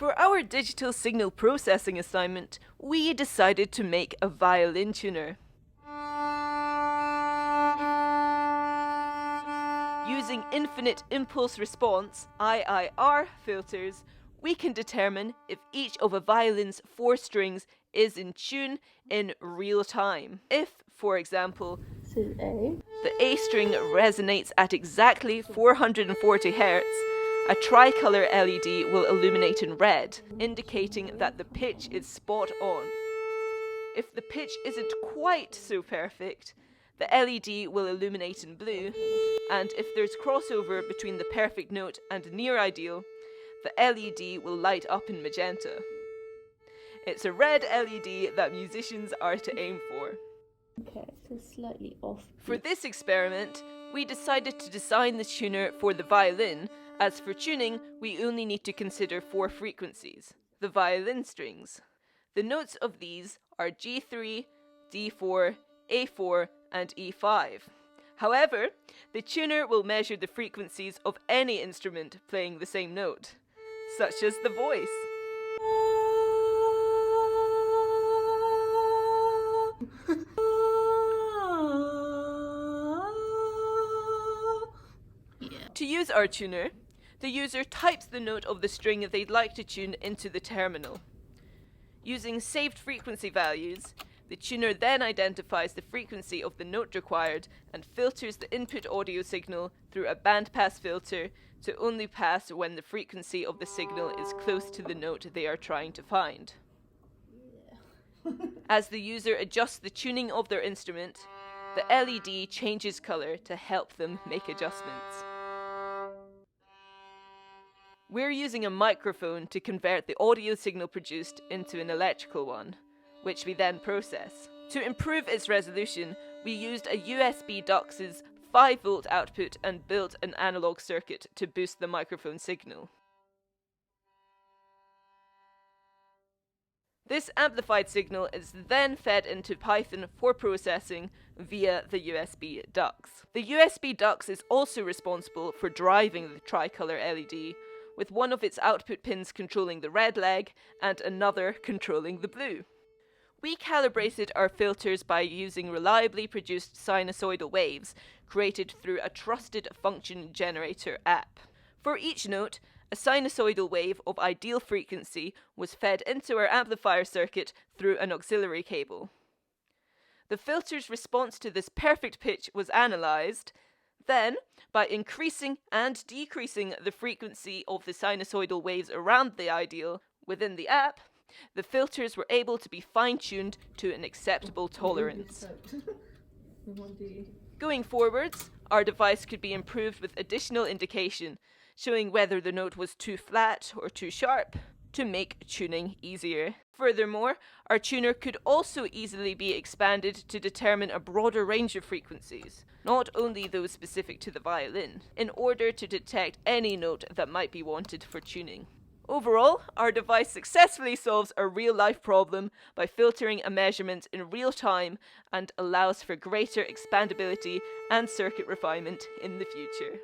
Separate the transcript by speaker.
Speaker 1: For our digital signal processing assignment, we decided to make a violin tuner. Using infinite impulse response, IIR filters, we can determine if each of a violin's 4 strings is in tune in real time. If, for example, the A string resonates at exactly 440 Hz, a tricolour LED will illuminate in red, indicating that the pitch is spot on. If the pitch isn't quite so perfect, the LED will illuminate in blue, and if there's crossover between the perfect note and near ideal, the LED will light up in magenta. It's a red LED that musicians are to aim for.
Speaker 2: Okay, so slightly off.
Speaker 1: For this experiment, we decided to design the tuner for the violin, as for tuning, we only need to consider 4 frequencies, the violin strings. The notes of these are G3, D4, A4, and E5. However, the tuner will measure the frequencies of any instrument playing the same note, such as the voice. To use our tuner, the user types the note of the string they'd like to tune into the terminal. Using saved frequency values, the tuner then identifies the frequency of the note required and filters the input audio signal through a bandpass filter to only pass when the frequency of the signal is close to the note they are trying to find. As the user adjusts the tuning of their instrument, the LED changes colour to help them make adjustments. We're using a microphone to convert the audio signal produced into an electrical one, which we then process. To improve its resolution, we used a USB DUX's 5-volt output and built an analog circuit to boost the microphone signal. This amplified signal is then fed into Python for processing via the USB DUX. The USB DUX is also responsible for driving the tricolour LED, with one of its output pins controlling the red leg and another controlling the blue. We calibrated our filters by using reliably produced sinusoidal waves created through a trusted function generator app. For each note, a sinusoidal wave of ideal frequency was fed into our amplifier circuit through an auxiliary cable. The filter's response to this perfect pitch was analysed. Then, by increasing and decreasing the frequency of the sinusoidal waves around the ideal within the app, the filters were able to be fine-tuned to an acceptable tolerance. Going forwards, our device could be improved with additional indication, showing whether the note was too flat or too sharp, to make tuning easier. Furthermore, our tuner could also easily be expanded to determine a broader range of frequencies, not only those specific to the violin, in order to detect any note that might be wanted for tuning. Overall, our device successfully solves a real-life problem by filtering a measurement in real time and allows for greater expandability and circuit refinement in the future.